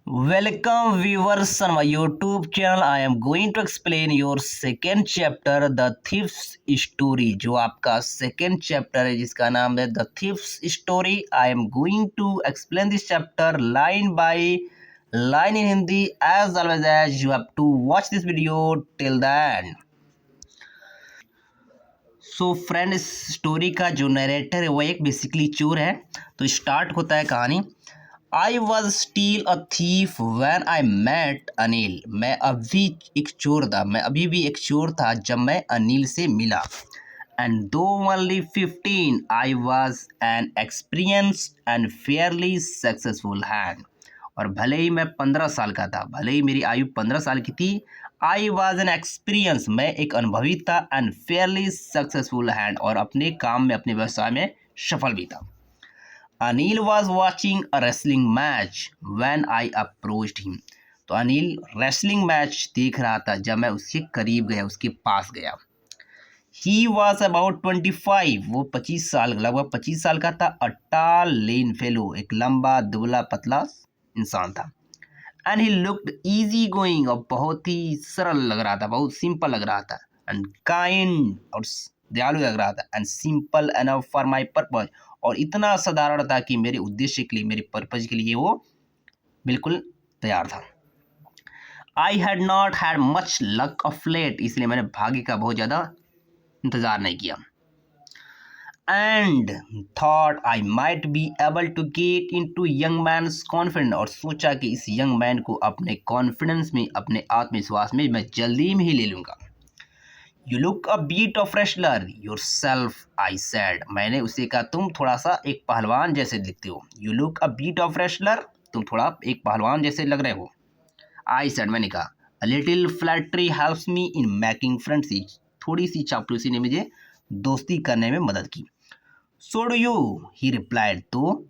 Welcome viewers on my YouTube channel. I am going to explain your second chapter The Thief's Story. जो आपका second chapter है जिसका नाम है The Thief's Story. I am going to explain this chapter line by line in Hindi as always as you have to watch this video till the end. So friend इस story का जो narrator है वो एक basically चोर है। तो start होता है कहानी। I was still a thief when I met Anil. मैं अभी एक चोर था, मैं अभी भी एक चोर था जब मैं अनिल से मिला। एंड दो only 15 I was an experienced and Fairlie successful hand. और भले ही मैं 15 साल का था, भले ही मेरी आयु 15 साल की थी, आई वॉज एन एक्सपीरियंस, मैं एक अनुभवी था, एंड फेयरली सक्सेसफुल हैंड, और अपने काम में अपने व्यवसाय में सफल भी था। Anil was watching a wrestling match when I approached him. तो अनिल रेसलिंग मैच देख रहा था जब मैं उसके करीब गया, उसके पास गया। ही वॉज अबाउट 25, वो 25 साल, लगभग 25 साल का था। अ टाल लेन फेलो, एक लंबा दुबला पतला इंसान था। And he looked easy going, और बहुत ही सरल लग रहा था, बहुत सिंपल लग रहा था। एंड काइंड, और दयालु लग रहा था। And simple enough for my purpose, और इतना साधारण था कि मेरे उद्देश्य के लिए, मेरे पर्पज के लिए वो बिल्कुल तैयार था। I had not had much luck of late, इसलिए मैंने भाग्य का बहुत ज़्यादा इंतज़ार नहीं किया। And thought I might be able to get into young man's confidence, और सोचा कि इस यंग मैन को अपने कॉन्फिडेंस में, अपने आत्मविश्वास में मैं जल्दी में ही ले लूँगा। You look a bit of wrestler yourself I said, मैंने उसे कहा तुम थोड़ा सा एक पहलवान जैसे दिखते हो। You look a bit of wrestler, तुम थोड़ा एक पहलवान जैसे लग रहे हो। आई सेड, मैंने कहा। A little flattery helps me in making friendship, थोड़ी सी चापलूसी ने मुझे दोस्ती करने में मदद की। So do you, he replied, तो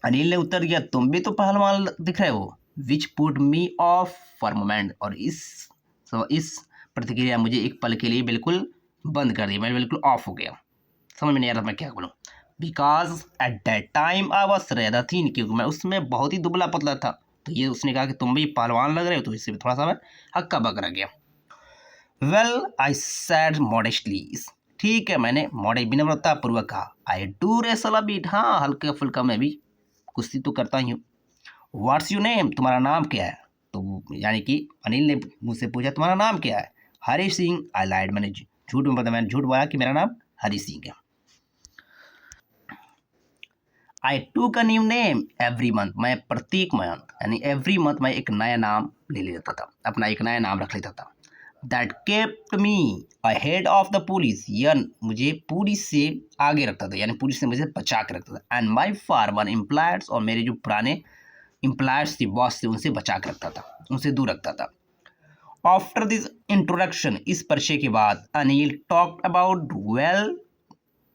अनिल ने उत्तर दिया तुम भी तो पहलवान दिख रहे हो। Which put me of for moment, और इस प्रतिक्रिया मुझे एक पल के लिए बिल्कुल बंद कर दी, मैं बिल्कुल ऑफ हो गया, समझ में नहीं आ रहा मैं क्या बोलूँ। Because at that time I was rather thin, क्योंकि मैं उसमें बहुत ही दुबला पतला था। तो ये उसने कहा कि तुम भी पहलवान लग रहे हो, तो इससे भी थोड़ा सा मैं हक्का बकरा गया। वेल आई सैड मॉडेस्टली, ठीक है, मैंने विनम्रता पूर्वक कहा। I do wrestle a bit, हाँ हल्का फुल्का मैं भी कुश्ती तो करता ही हूँ। व्हाट्स यू नेम, तुम्हारा नाम क्या है। तो यानी कि अनिल ने मुझसे पूछा तुम्हारा नाम क्या है। हरी सिंह, आई लाइड, मैंने झूठ में बताया, मैंने झूठ बोला कि मेरा नाम हरी सिंह है। आई टूक a new name every month, मैं प्रत्येक मंथ यानी एवरी मंथ मैं एक नया नाम ले लेता था, अपना एक नया नाम रख लेता था। That kept me ahead of the police, यह मुझे पुलिस से आगे रखता था, यानी पुलिस से मुझे बचा के रखता था। एंड माई फॉर्मर एम्प्लॉयर्स, और मेरे जो पुराने एम्प्लॉयर्स थे, बॉस से, उनसे बचा के रखता था, उनसे दूर रखता था। आफ्टर दिस इंट्रोडक्शन, इस परिचय के बाद, Anil talked about well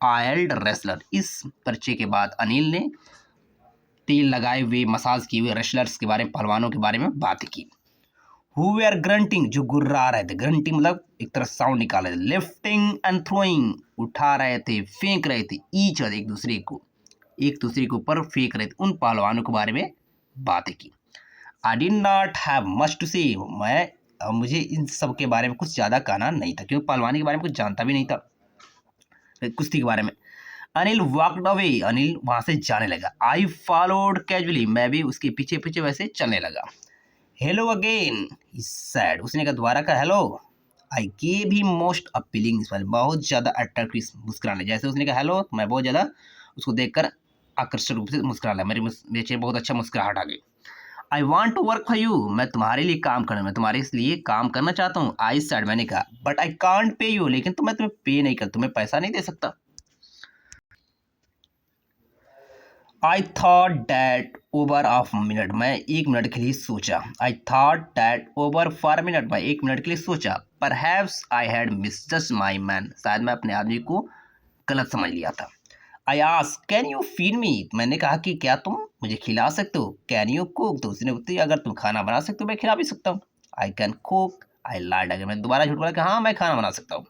oiled wrestler, इस परिचय के बाद अनिल ने तेल लगाए हुए, मसाज किए हुए रेसलर्स के बारे में, पहलवानों के बारे में बात की। हु वे आर ग्रंटिंग, जो गुर्रा रहे थे, ग्रंटिंग मतलब एक तरह साउंड निकाल रहे थे। लिफ्टिंग एंड थ्रोइंग, उठा रहे थे, फेंक रहे थे। ईच अदर, एक दूसरे के ऊपर फेंक रहे थे। उन पहलवानों के बारे में बातें की। I did not have much to say, मुझे इन सब के बारे में कुछ ज़्यादा कहना नहीं था, क्योंकि पहलवानी के बारे में कुछ जानता भी नहीं था, कुश्ती के बारे में। अनिल वॉकड अवे, अनिल वहाँ से जाने लगा। आई फॉलोड कैजुअली, मैं भी उसके पीछे पीछे वैसे चलने लगा। हेलो अगेन, ही सैड, उसने कहा दोबारा कहा hello. I gave he most appealing smile, बहुत ज़्यादा अट्रैक्टिव मुस्कुराने, जैसे उसने कहा हेलो, मैं बहुत ज़्यादा उसको देखकर आकर्षक रूप से मुस्कुराना, मेरे चेहरे बहुत अच्छा मुस्कुराहट आ गई। I want to work for you, मैं तुम्हारे लिए काम करना, मैं तुम्हारे लिए काम करना चाहता हूँ। आई सैड, मैंने कहा but I can't pay you, लेकिन मैं तुम्हें पे नहीं कर, तुम्हें पैसा नहीं दे सकता। I thought that over of minute, मैं एक मिनट के लिए सोचा। I thought that over for minute, मैं एक मिनट के लिए सोचा। Perhaps I had misjudged my man, शायद मैं अपने आदमी को गलत समझ लिया था। I asked can you feed me, मैंने कहा कि क्या तुम मुझे खिला सकते हो। कैन यू कुक, तो उसने उत्तर अगर तुम खाना बना सकते हो मैं खिला भी सकता हूँ। आई कैन कुक, आई लाइड, अगर मैं दोबारा झूठ बोला कि हाँ मैं खाना बना सकता हूँ।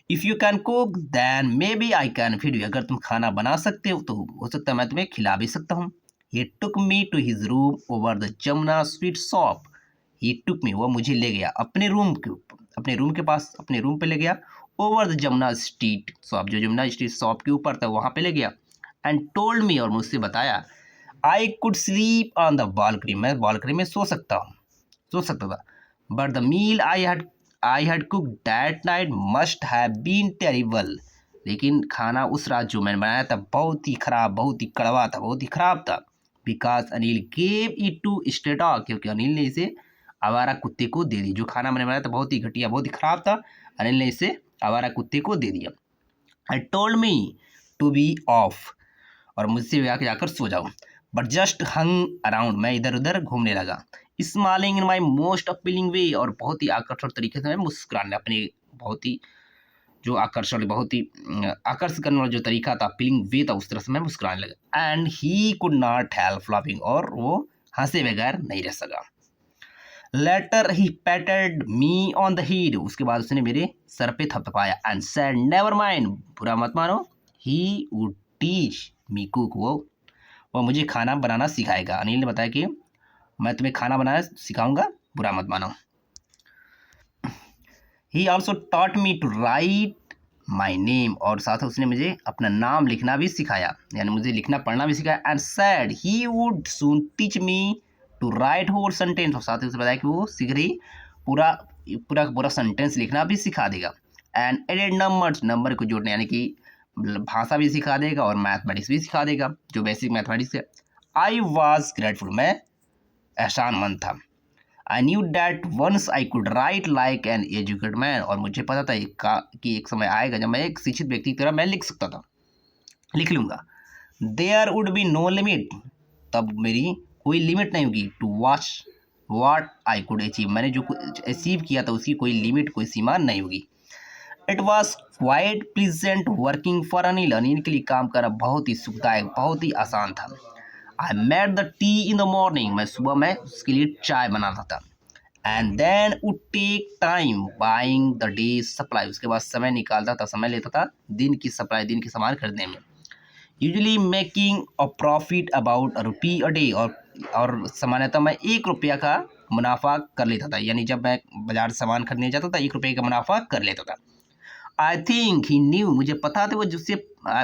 If you can cook then maybe I can feed you, अगर तुम खाना बना सकते हो तो हो सकता है मैं तुम्हें खिला भी सकता हूँ। He took me to his room over the Jamuna sweet shop. He took me, वो मुझे ले गया अपने रूम के पास, अपने रूम पे ले गया। Over the Jamuna street shop, जो जमुना स्ट्रीट शॉप के ऊपर था वहाँ पे ले गया। एंड टोल्ड मी, और मुझसे बताया, I could sleep on the balcony, मैं बालकनी में सो सकता था। But the meal I had cook that night must have been terrible, लेकिन खाना उस रात जो मैंने बनाया था बहुत ही खराब, बहुत ही कड़वा था, बहुत ही खराब था। Because Anil gave it to stray dog, क्योंकि अनिल ने इसे आवारा कुत्ते को दे दी। जो खाना मैंने बनाया था बहुत ही घटिया, बहुत ही खराब था, अनिल ने इसे आवारा कुत्ते को दे दिया। I told me to be off, और मुझसे जाकर सो जाओ। बट जस्ट हंग अराउंड, मैं इधर उधर घूमने लगा। Smiling in my most appealing way, और बहुत ही आकर्षक तरीके से मैं मुस्कुराने, अपने बहुत ही जो आकर्षण, बहुत ही आकर्षित करने वाला जो तरीका था, अपीलिंग वे था, उस तरह से मैं मुस्कुराने लगा। And he could not help laughing, और वो हंसे बगैर नहीं रह सका। Later he patted me on the head, उसके बाद उसने मेरे सर पे थपथपाया। एंड सेड नेवर माइंड, बुरा मत मानो। He would teach me cook, वो मुझे खाना बनाना सिखाएगा। अनिल ने बताया कि मैं तुम्हें खाना बनाना सिखाऊंगा, बुरा मत मानो। He also taught me to write my name, और साथ ही उसने मुझे अपना नाम लिखना भी सिखाया, यानी मुझे लिखना पढ़ना भी सिखाया। And said he would soon teach me to write whole sentence, और साथ ही उसने बताया कि वो शीघ्र ही पूरा सेंटेंस लिखना भी सिखा देगा। एंड एडेड नंबर्स, नंबर को जोड़ने, यानी कि भाषा भी सिखा देगा और मैथमेटिक्स भी सिखा देगा, जो बेसिक मैथमेटिक्स है। आई वॉज ग्रेटफुल, मैं एहसानमंद था। I knew that once I could write like an educated man, और मुझे पता था कि एक समय आएगा जब मैं एक शिक्षित व्यक्ति की तरह मैं लिख सकता था, लिख लूँगा। There would be no limit, तब मेरी कोई लिमिट नहीं होगी। To what I could achieve, मैंने जो कुछ अचीव किया था उसकी कोई लिमिट, कोई सीमा नहीं होगी। It was quite pleasant working for Anil, Anil के लिए काम करना बहुत ही सुखदायक, बहुत ही आसान था। I made the tea in the morning, मैं सुबह में उसके लिए चाय बनाता था। And then would take time buying the day supply, उसके बाद समय निकालता था, समय लेता था दिन की सप्लाई, दिन के सामान खरीदने में। Usually making a profit about ₹1 a day, और सामान्यतः मैं ₹1 का मुनाफा कर लेता था, यानी जब मैं बाजार से सामान खरीदने जाता था ₹1 का मुनाफा कर लेता था। आई थिंक ही न्यू, मुझे पता था वो, जिससे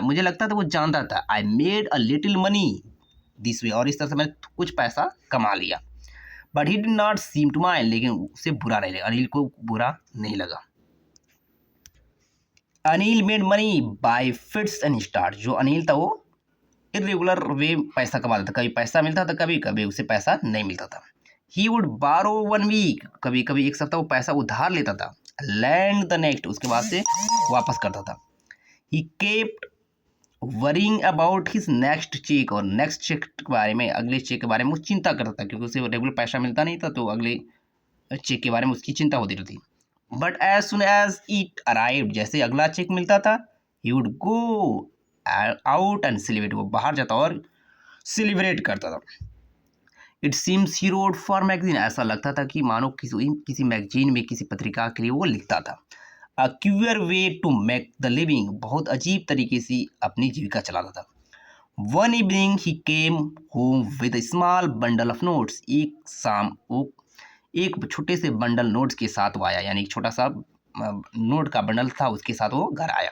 मुझे लगता था वो जानता था। I made a little money this way, और इस तरह से मैंने कुछ पैसा कमा लिया। But he did not seem to mind, लेकिन उसे बुरा नहीं लगा, अनिल को बुरा नहीं लगा। Anil made money by fits and start, जो अनिल था वो इरेगुलर वे पैसा कमाता था, कभी पैसा मिलता था, कभी कभी उसे पैसा नहीं मिलता था। ही वुड बारो 1 वीक, कभी कभी एक सप्ताह वो पैसा उधार लेता था। लैंड द नेक्स्ट, उसके बाद से वापस करता था। He kept worrying about his next cheque, और नेक्स्ट चेक के बारे में, अगले चेक के बारे में वो चिंता करता था, क्योंकि उसे रेगुलर पैसा मिलता नहीं था, तो अगले चेक के बारे में उसकी चिंता होती रहती। But as soon as it arrived, जैसे अगला चेक मिलता था, he would go out and celebrate, वो बाहर जाता और सेलिब्रेट करता था। It seems he wrote for magazine, ऐसा लगता था कि मानो किसी मैगजीन में, किसी पत्रिका के लिए वो लिखता था। A queer way to make the living, बहुत अजीब तरीके से अपनी जीविका चलाता था। One evening he came home with small bundle of notes, एक शाम वो एक छोटे से बंडल नोट्स के साथ वो आया, यानी एक छोटा सा नोट का बंडल था, उसके साथ वो घर आया।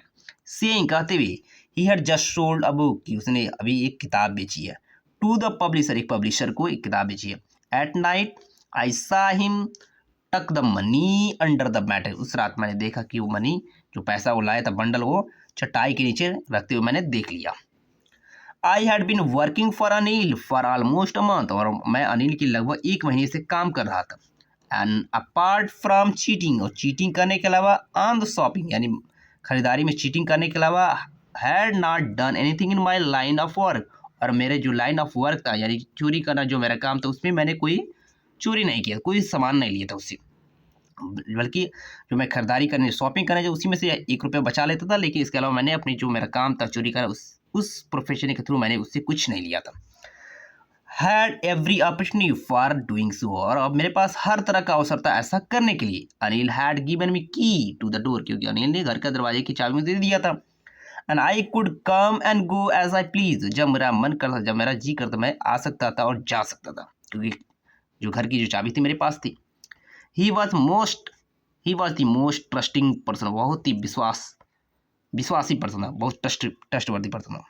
सेइंग, कहते हुए, he had just sold a book, कि उसने अभी एक किताब बेची है। टू द पब्लिशर, एक पब्लिशर को एक किताब बेची है। एट नाइट आई सा हिम टक the money under the matter, उस रात मैंने देखा कि वो मनी, जो पैसा वो लाया था बंडल, वो चटाई के नीचे रखते हुए मैंने देख लिया। I had been working for Anil for almost a month, और मैं अनिल की लगभग 1 महीने से काम कर रहा था। एंड अपार्ट फ्रॉम चीटिंग, और चीटिंग करने के अलावा, ऑन द शॉपिंग, यानी खरीदारी में चीटिंग करने के अलावा, had not done anything in my line of work, और मेरे जो लाइन ऑफ वर्क था, यानी चोरी करना जो मेरा काम था, उसमें मैंने कोई चोरी नहीं किया, कोई सामान नहीं लिया था उससे, बल्कि जो मैं खरीदारी करने, शॉपिंग करने, जो उसी में से ₹1 बचा लेता था, लेकिन इसके अलावा मैंने अपनी जो मेरा काम था चोरी करना, उस प्रोफेशन के थ्रू मैंने उससे कुछ नहीं लिया था। Had every opportunity for doing so, और अब मेरे पास हर तरह का अवसर था ऐसा करने के लिए। अनिल हैड गिवन मी की टू द डोर, क्योंकि अनिल ने घर का दरवाजे की चाबी मुझे दे दिया था। And I could come and go as I please, जब मेरा मन करता, जब मेरा जी करता, मैं आ सकता था और जा सकता था, क्योंकि जो घर की जो चाबी थी मेरे पास थी। He was most he was the most trusting person, बहुत ही विश्वासी पर्सन था, बहुत ट्रस्टवर्दी पर्सन था।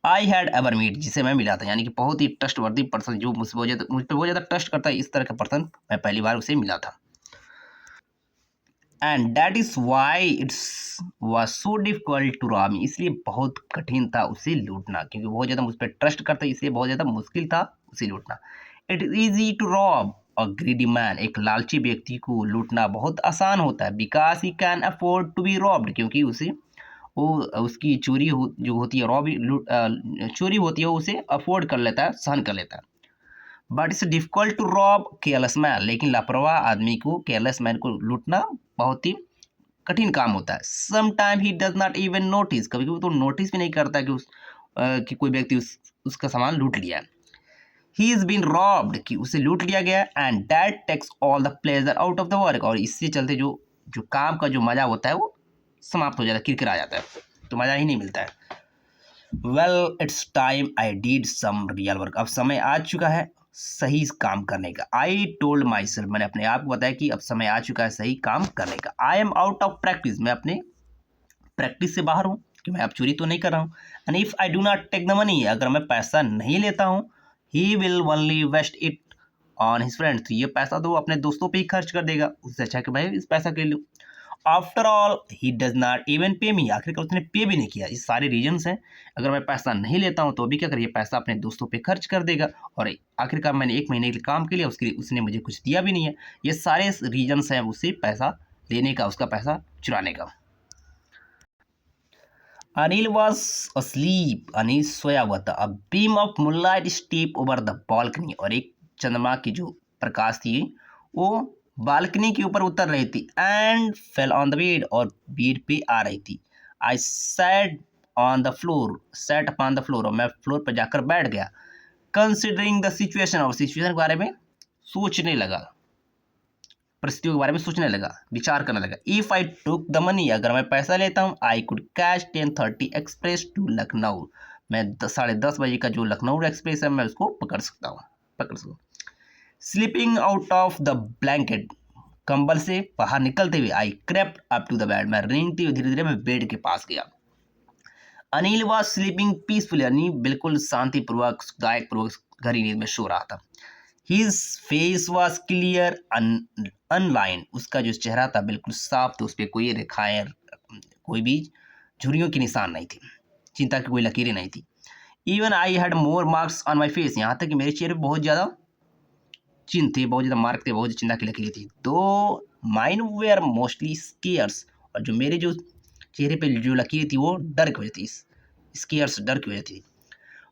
आई हैड एवर मीट, जिसे मैं मिला था, यानी कि बहुत ही ट्रस्टवर्दी पर्सन, जो मुझ पे बहुत ज़्यादा ट्रस्ट करता है, इस तरह का पर्सन मैं पहली बार उसे मिला था। And that is why it's was so difficult to rob me, इसलिए बहुत कठिन था उसे लूटना, क्योंकि बहुत ज़्यादा मुझ पर ट्रस्ट करता है, इसलिए बहुत ज़्यादा मुश्किल था उसे लूटना। It is easy to rob a greedy man, एक लालची व्यक्ति को लूटना बहुत आसान होता है, because he can afford to be robbed, क्योंकि उसे वो उसकी जो होती है चोरी होती है, वो उसे अफोर्ड कर लेता है, सहन कर लेता है। But it's difficult to rob careless man, लेकिन लापरवाह आदमी को, केयरलेस मैन को लूटना बहुत ही कठिन काम होता है। Some time he does not even notice, कभी कभी तो नोटिस भी नहीं करता कि कि कोई व्यक्ति उसका सामान लूट लिया है। ही इज बीन रॉब्ड, कि उसे लूट लिया गया, and that takes all the pleasure out of the work, और इससे चलते जो जो काम का जो मजा होता है वो समाप्त हो जाता है, किरकिरा जाता है, तो मजा ही नहीं मिलता है। Well it's time I did some real work, अब समय आ चुका है सही काम करने का। आई टोल्ड माई सेल्फ, मैंने अपने आप को बताया कि अब समय आ चुका है सही काम करने का। I am out of practice, मैं अपने प्रैक्टिस से बाहर हूँ, कि मैं अब चोरी तो नहीं कर रहा हूँ। And if I do not take the money, अगर मैं पैसा नहीं लेता हूँ, he will only waste it on his friends, तो ये पैसा तो वो अपने दोस्तों पे ही खर्च कर देगा, उससे अच्छा कि मैं इस पैसा के लिए लूँ। After all he does not even पे मी, आखिरकार उसने पे भी नहीं किया। ये सारे रीजंस हैं, अगर मैं पैसा नहीं लेता हूँ तो भी क्या करिए, पैसा अपने दोस्तों पे खर्च कर देगा, और आखिरकार मैंने 1 महीने के लिए काम के लिए उसके लिए उसने मुझे कुछ दिया भी नहीं है। ये सारे रीजंस हैं उसे पैसा लेने का, उसका पैसा चुराने का। अनिल वॉज asleep, अनिल सोया हुआ था। A beam of moonlight step over the balcony, और एक चंद्रमा की जो प्रकाश थी वो बालकनी के ऊपर उतर रही थी, and fell on the bed, और बेड पे आ रही थी। आई सेट अपॉन द फ्लोर, और मैं फ्लोर पर जाकर बैठ गया। कंसिडरिंग द सिचुएशन, और सिचुएशन के बारे में सोचने लगा, परिस्थितियों के बारे में सोचने लगा, विचार करने लगा। If I took the money, अगर मैं पैसा लेता हूँ, I could catch 10:30 express to Lucknow, मैं 10:30 बजे का जो लखनऊ एक्सप्रेस है मैं उसको पकड़ सकता हूँ। Sleeping out of the blanket, कंबल से बाहर निकलते हुए, I crept up to the bed, मैं रेंगते हुए धीरे धीरे मैं बेड के पास गया। Anil was sleeping peacefully, Anil बिल्कुल शांतिपूर्वक, सुखदायकपूर्वक गहरी नींद में सो रहा था। His face was clear online, उसका जो चेहरा था बिल्कुल साफ, तो उस पर कोई रेखाएं, कोई भी झुर्रियों की निशान नहीं थी, चिंता की कोई लकीरें नहीं थी। Even I had more marks on my face, यहाँ तक कि मेरे चेहरे पर बहुत ज़्यादा चिन्ह थे, बहुत ज़्यादा मार्क थे, बहुत चिंता की लकीरें थी। दो माइन वेयर मोस्टली स्केयर्स, और जो मेरे जो चेहरे पे जो लकीरें थी वो डर की वजह थी, स्केयर्स डर की वजह थी।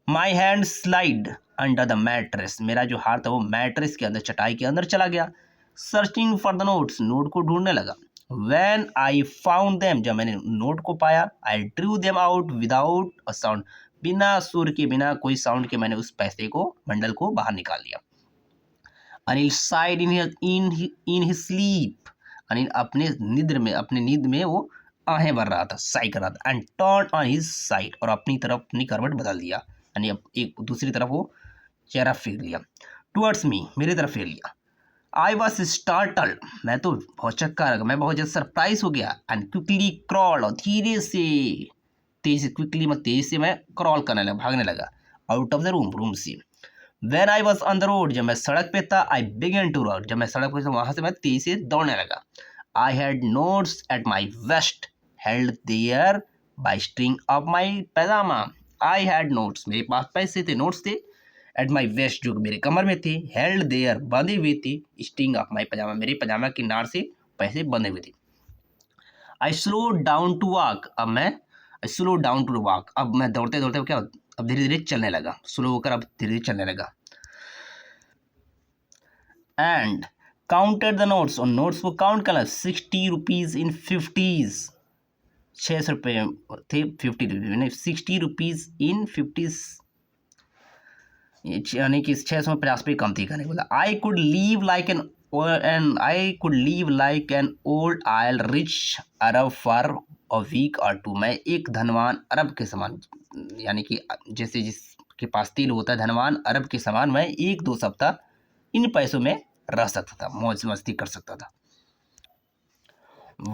My hand slide under the mattress, मेरा जो हाथ था वो मैट्रेस के अंदर, चटाई के अंदर चला गया। Searching for the notes, note को ढूंढने लगा। वैन आई फाउंड देम, जब मैंने नोट को पाया, I drew them out without a sound, बिना सुर के, बिना कोई साउंड के मैंने उस पैसे को, बंडल को बाहर निकाल लिया। Anil side in his sleep, Anil अपने नींद में वो आहें भर रहा था, साई कर रहा था। And turn on his side, और अपनी करवट बदल दिया, यानी अब एक दूसरी तरफ वो चेहरा फेर लिया। टुवर्ड्स मी, मेरी तरफ फेर लिया। आई वॉज स्टार्टल्ड, मैं तो बहुत चक्का लगा, मैं बहुत ज़्यादा सरप्राइज हो गया। एंड क्विकली क्रॉल, और धीरे से, तेजी से मैं क्रॉल करने लगा, भागने लगा, आउट ऑफ द रूम से। When I was on the road, जब मैं सड़क पे था, I began to run, जब मैं सड़क पे था वहाँ से मैं तेजी से दौड़ने लगा। I had notes at my vest, held there by string of my pajama. I had notes, मेरे पास पैसे थे, नोट्स थे, at my vest, जो मेरे कमर में थे, held there, बंधे हुए थे, string of my pajama, मेरे पजामा की नार से पैसे बंधे हुए थे। I slowed down to walk, I slowed down to walk, अब मैं दौड़ते दौड़ते क्या, अब धीरे धीरे चलने लगा, स्लो होकर अब धीरे धीरे चलने लगा। एंड काउंटेड द नोट्स, और नोट्स को काउंट करना, 60 रुपीज़ इन 50s, 600 रुपये थे 50 रुपीज़, नहीं 60 रुपीज़ इन 50s, यानी कि 650 पे कम थी, कहने बोला। I could live like an old oil rich Arab for a week or two, मैं एक धनवान अरब के समान, यानी कि जैसे जिसके पास तिल होता है धनवान अरब के समान, मैं 1-2 सप्ताह इन पैसों में रह सकता था, मौज मस्ती कर सकता था।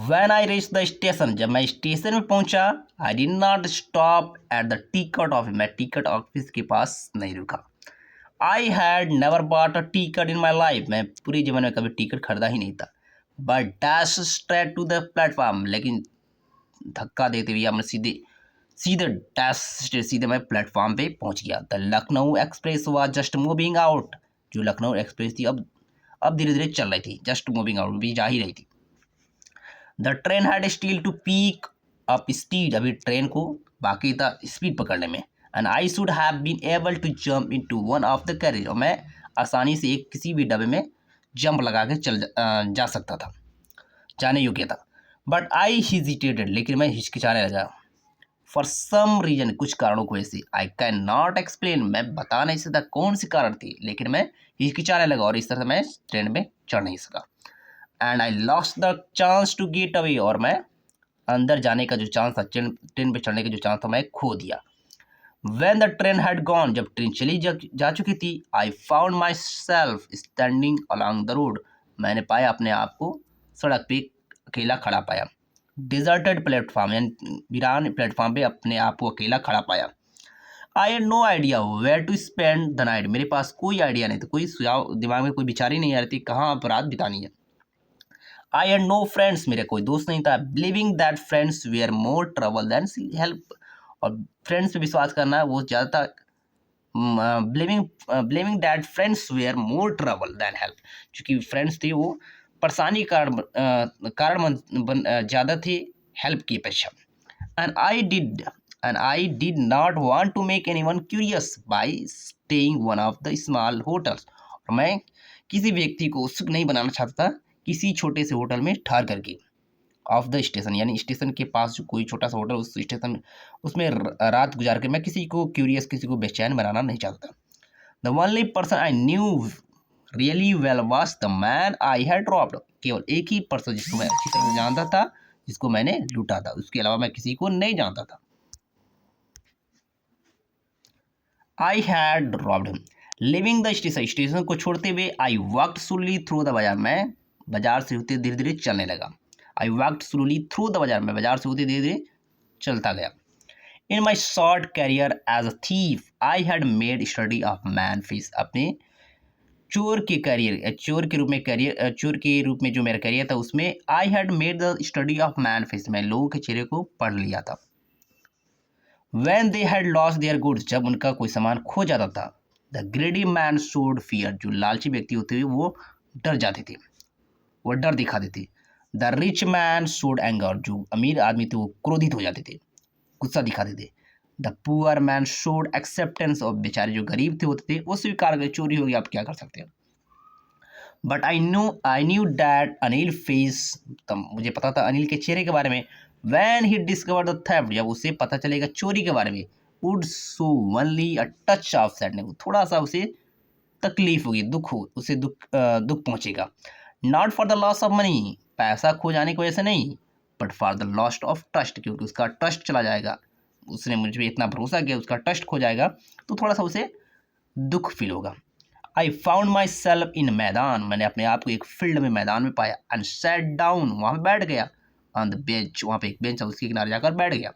When I reached the station, जब मैं स्टेशन में पहुंचा, I did not stop at the ticket office, मैं टिकट ऑफिस के पास नहीं रुका। I had never bought a ticket in my life, मैं पूरे जीवन में कभी टिकट खरीदा ही नहीं था। But dash straight to the platform, लेकिन धक्का देते हुए मैं सीधे सीधे डैश सीधे मैं प्लेटफॉर्म पे पहुंच गया। The Lucknow express was just moving out, जो लखनऊ एक्सप्रेस थी अब धीरे धीरे चल रही थी, जस्ट मूविंग आउट, भी जा ही रही थी। The train had still to pick up speed, अभी ट्रेन को बाकी था स्पीड पकड़ने में। And I should have been able to jump into one of the carriage, और मैं आसानी से एक किसी भी डब्बे में जंप लगा के जा सकता था, जाने योग्य था। बट आई हिजिटेटेड, लेकिन मैं हिचकिचाने लगा। फॉर सम रीजन, कुछ कारणों को ऐसे, आई कैन नॉट एक्सप्लेन, मैं बता नहीं सकता कौन सी कारण थी, लेकिन मैं हिचकिचाने लगा और इस तरह से मैं ट्रेन में चढ़ नहीं सका। And I lost the chance to get away, और मैं अंदर जाने का जो चांस था, ट्रेन पे चढ़ने का जो चांस था, मैं खो दिया। When the train had gone, जब ट्रेन चली जा चुकी थी, I found myself standing along the road, मैंने पाया अपने आप को सड़क पे अकेला खड़ा पाया। डिजर्टेड प्लेटफॉर्म, यानी वीरान प्लेटफॉर्म पे अपने आप को अकेला खड़ा पाया। I had no idea where to spend the night, मेरे पास कोई आइडिया नहीं था, कोई सुझाव दिमाग में कोई विचार ही नहीं आ रही थी कहाँ अब रात बितानी है। आई हैड नो फ्रेंड्स, मेरे कोई दोस्त नहीं था। Believing that friends were more trouble than help, और फ्रेंड्स पे विश्वास करना वो ज़्यादा था। Blaming that friends were more trouble than help, क्योंकि फ्रेंड्स थे वो परेशानी कारण ज़्यादा थे हेल्प की अपेक्षा। And I did not want to make anyone curious by staying one of the small hotels, और मैं किसी व्यक्ति को उत्सुक नहीं बनाना चाहता था किसी छोटे से होटल में ठहर करके। ऑफ द स्टेशन, यानी स्टेशन के पास जो कोई छोटा सा होटल, उस स्टेशन उसमें रात गुजार के मैं किसी को क्यूरियस, किसी को बेचैन बनाना नहीं चाहता। The only person I knew really well was the man I had robbed, केवल एक ही पर्सन जिसको मैं अच्छी तरह से जानता था, जिसको मैंने लूटा था, उसके अलावा मैं किसी को नहीं जानता था। I had robbed him leaving the station, station को छोड़ते हुए I walked slowly through the bazaar, मैं बाजार से होते धीरे धीरे चलने लगा। I walked slowly through the bazaar, मैं बाजार से होते धीरे धीरे चलता गया। In my short career as a thief I had made study of man face, अपने चोर के रूप में जो मेरा करियर था उसमें आई had made the study of man face, मैं लोगों के चेहरे को पढ़ लिया था। When they had lost their goods, जब उनका कोई सामान खो जाता था, द ग्रेडी मैन शोड फियर, जो लालची व्यक्ति होते हुए वो डर जाते थे, वो डर दिखाते थे। The rich man showed anger, जो अमीर आदमी थे वो क्रोधित हो जाते थे, गुस्सा दिखाते थे। The poor man showed acceptance, और बेचारे जो गरीब थे होते थे वो स्वीकार कर, चोरी हो गई आप क्या कर सकते हैं। But I knew that Anil face, तब मुझे पता था अनिल के चेहरे के बारे में। When he discover the theft, जब उसे पता चलेगा चोरी के बारे में, would so only a touch of sadness, थोड़ा सा उसे तकलीफ होगी, उसे दुख पहुंचेगा। Not for the loss of money, पैसा खो जाने की वजह से नहीं, but for the loss of trust, क्योंकि उसका ट्रस्ट चला जाएगा, उसने मुझ पर इतना भरोसा किया, उसका ट्रस्ट खो जाएगा तो थोड़ा सा उसे दुख फील होगा। I found my self in मैदान, मैंने अपने आप को एक फील्ड में, मैदान में पाया। एंड सैट डाउन, वहाँ पे बैठ गया। ऑन द बेंच, वहाँ पे एक बेंच है उसके किनारे जाकर बैठ गया।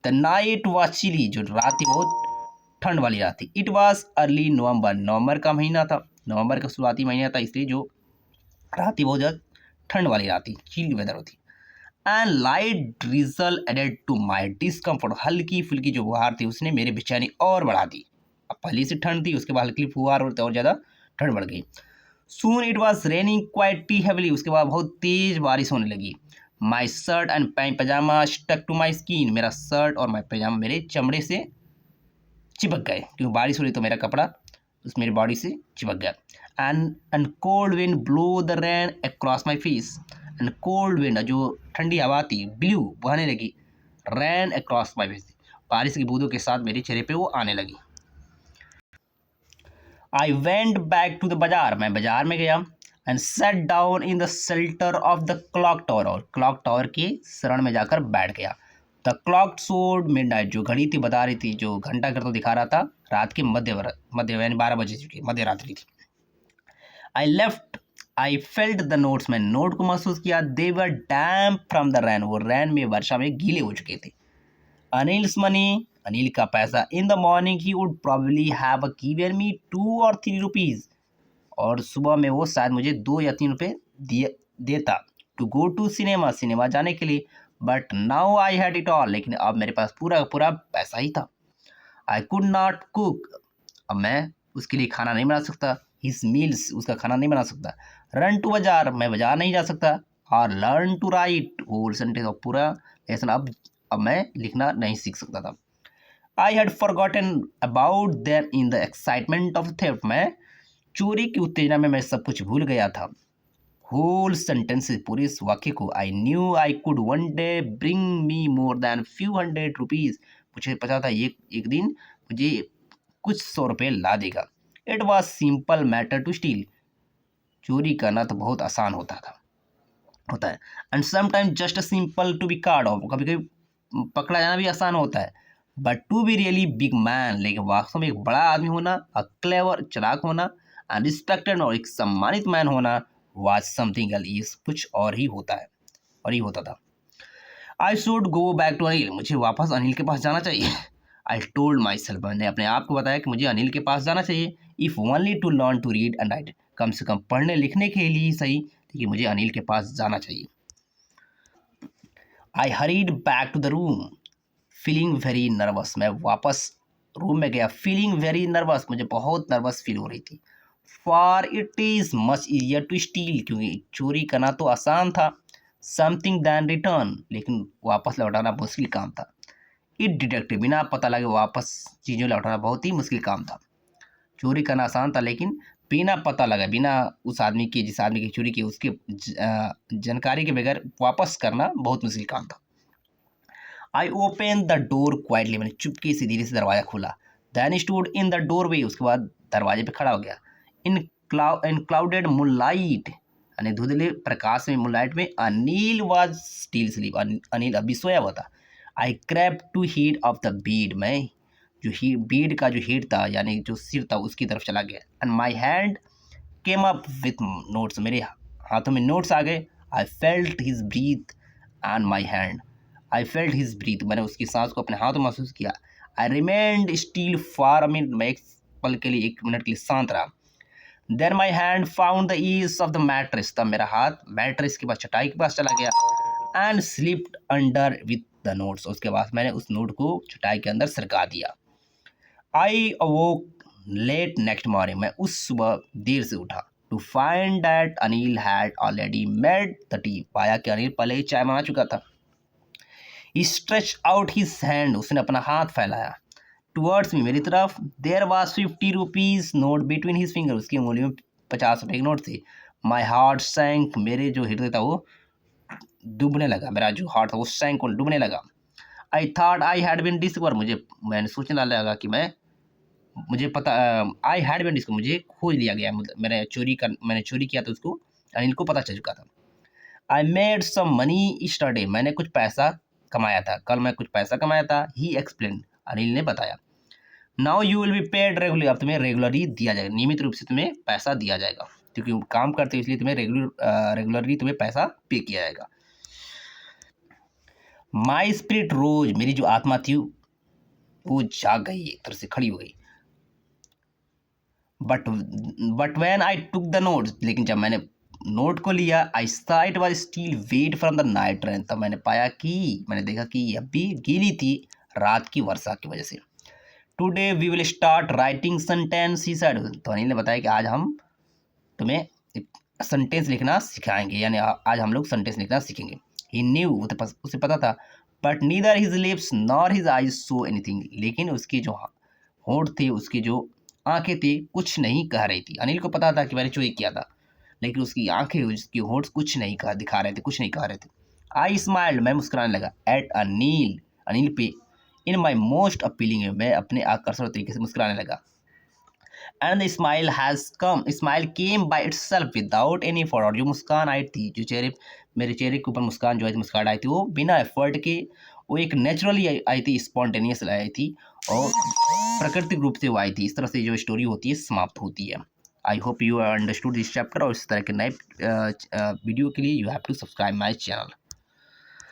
द नाइट वॉज चिली, जो रात थी बहुत ठंड वाली रात थी। इट वॉज अर्ली नवंबर, नवंबर का महीना था, नवंबर का शुरुआती महीना था, इसलिए जो रात थी बहुत ज़्यादा ठंड वाली रात थी, चिल वेदर होती। And light drizzle added to my discomfort, हल्की फुल्की जो बुहार थी उसने मेरी बेचैनी और बढ़ा दी। अब पहले से ठंड थी, उसके बाद हल्की फुहार होते और ज़्यादा ठंड बढ़ गई। Soon it was raining quite heavily, उसके बाद बहुत तेज बारिश होने लगी। My shirt and pyjama stuck to my skin, मेरा शर्ट और माई पैजामा मेरे चमड़े से चिपक गए, क्योंकि बारिश हो रही तो मेरा कपड़ा उस मेरी बॉडी से चिपक गया। And cold wind blow the rain across my face, and cold wind, जो ठंडी हवा थी, ब्लू बहने लगी, रैन अक्रॉस माई फेस, बारिश की बूंदों के साथ मेरे चेहरे पे वो आने लगी। I went back to the bazaar, मैं बाजार में गया। And sat down in the shelter of the clock tower, और क्लॉक टावर के शरण में जाकर बैठ गया। द क्लॉक शोड मिडनाइट, जो घड़ी थी बता रही थी, जो घंटा घर तो दिखा रहा था रात के मध्य यानी 12 बजे चुकी मध्य रात्रि थी। आई फेल्ट द नोट्स, मैंने नोट को महसूस किया। दे वर डैम्प फ्रॉम द रैन, वो रैन में वर्षा में गीले हो चुके थे। अनिल्स मनी, अनिल का पैसा। इन the morning he would probably have given me 2 or 3 rupees, और सुबह में वो शायद मुझे 2 या 3 रुपये देता। To go to cinema, cinema जाने के लिए। But now I had it all, लेकिन अब मेरे पास पूरा पूरा पैसा ही था। आई कुड नॉट कुक, अब मैं उसके लिए खाना नहीं बना सकता। हिज मील्स, उसका खाना नहीं बना सकता। रन टू बाजार, मैं बाजार नहीं जा सकता। Or learn to write whole sentence, और पूरा लेसन अब मैं लिखना नहीं सीख सकता था। I had forgotten about them in the excitement of theft, मैं चोरी की उत्तेजना में मैं सब कुछ भूल गया था। होल सेंटेंस, पूरे इस वाक्य को। I knew I could one day bring me more than few hundred rupees, मुझे पता था ये एक दिन मुझे कुछ 100 रुपये ला देगा। It was simple matter to steal, चोरी करना तो बहुत आसान होता है। And sometime just simple to be caught off, कभी कभी पकड़ा जाना भी आसान होता है। But to be really big man, लेकिन वास्तव में एक बड़ा आदमी होना, अ क्लेवर चालाक होना, एंड रिस्पेक्टेड और एक सम्मानित मैन होना, वाज समथिंग एल्स, कुछ और ही होता है और ही होता था। I should go back to Anil, मुझे वापस अनिल के पास जाना चाहिए। आई टोल्ड माई सेल्फ, मैंने अपने आप को बताया कि मुझे अनिल के पास जाना चाहिए। If only to learn to read and write, कम से कम पढ़ने लिखने के लिए ही सही, लेकिन मुझे अनिल के पास जाना चाहिए। I hurried back to the room feeling very nervous, मैं वापस रूम में गया। फीलिंग वेरी नर्वस, मुझे बहुत नर्वस फील हो रही थी। For it is much easier to steal, क्योंकि चोरी करना तो आसान था। समथिंग दैन रिटर्न, लेकिन वापस लौटाना मुश्किल काम था। इट डिटेक्टिव, बिना पता लगे वापस चीज़ें लौटाना बहुत ही मुश्किल काम था। चोरी करना आसान था, लेकिन बिना पता लगा, बिना उस आदमी की जिस आदमी की चोरी की उसके जानकारी के बगैर वापस करना बहुत मुश्किल काम था। I open the door quietly, मैंने चुपके से धीरे से दरवाज़ा खोला। Then stood in the doorway, उसके बाद दरवाजे पे खड़ा हो गया। इन क्लाउडेड मूनलाइट, यानी धुंधले प्रकाश में, मूनलाइट में, Anil was still sleep, Anil अभी सोया हुआ था। I crept to head of the bed, मैं जो बेड का जो हेड था यानी जो सिर था उसकी तरफ चला गया। And my hand came up with notes, मेरे हाथों में नोट्स आ गए। I felt his breath and my hand, I felt his breath, मैंने उसकी सांस को अपने हाथों में महसूस किया। I remained still for a minute, मैं एक पल के लिए, 1 मिनट के लिए शांत रहा। Then my hand found the edge of the mattress, तब मेरा हाथ मैट्रेस के पास, चटाई के पास चला गया। And slipped under with the notes, उसके बाद मैंने उस नोट को चटाई के अंदर सरका दिया। I awoke late next morning, मैं उस सुबह देर से उठा। To find that Anil had already made the tea, पाया कि अनिल पहले ही चाय बना चुका था। He stretched out his hand, उसने अपना हाथ फैलाया। टुवर्ड्स मी, मेरी तरफ। There was 50 rupees note between his finger, उसकी उंगली में 50 रुपये की नोट थी। माई हार्ट सैंक, मेरे जो हृदय था वो डूबने लगा, मेरा जो हार्ट था वो सैंक और डूबने लगा। I thought I had been discover, मैंने सोचने लगा कि मुझे पता, आई हैड बिन डिस्कवर, मुझे खोज लिया गया, मतलब मैंने चोरी किया था उसको अनिल को पता चल चुका था। आई मेड सम मनी स्टरडे, मैंने कुछ पैसा कमाया था, कल मैं कुछ पैसा कमाया था। ही एक्सप्लेन, अनिल ने बताया। Now you will be paid regularly, अब तुम्हें रेगुलरली दिया जाएगा, नियमित रूप से तुम्हें पैसा दिया जाएगा, क्योंकि काम करते हो इसलिए तुम्हें रेगुलरली तुम्हें पैसा पे किया जाएगा। माई स्पिरिट रोज, मेरी जो आत्मा थी वो जाग गई, एक तरह से खड़ी हो गई। But when I took the notes, लेकिन जब मैंने नोट को लिया, I saw it was still wet from the night rain, तब मैंने देखा कि यह भी गीली थी रात की वर्षा की वजह से। Today we will start writing sentence, he said, तो अनिल ने बताया कि आज हम तुम्हें सेंटेंस लिखना सिखाएंगे, यानी आज हम लोग सेंटेंस लिखना सीखेंगे। ही न्यू, उसे पता था। But neither his lips nor his eyes so anything, लेकिन उसकी जो होंठ थे, उसकी जो आंखें थी, कुछ नहीं कह रही थी। अनिल को पता था कि मैंने चोरी किया था, लेकिन उसकी आंखें, उसकी होंठ कुछ नहीं दिखा रहे थे, कुछ नहीं कह रहे थे। आई स्माइल्ड, मैं मुस्कुराने लगा। एट अनिल पे। इन माई मोस्ट अपीलिंग, मैं अपने आकर्षण तरीके से मुस्कुराने लगा। And the smile has come, smile came by itself without any effort, और जो मुस्कान आई थी, जो चेहरे मेरे चेहरे के ऊपर मुस्कान जो आई थी, मुस्कान आई थी, वो बिना एफर्ट के, वो एक नेचुरली आई थी, स्पॉन्टेनियस आई थी, और प्राकृतिक रूप से वो आई थी। इस तरह से जो स्टोरी होती है समाप्त होती है। I hope you understood this chapter, और इस तरह के नए वीडियो के लिए you have to subscribe my channel.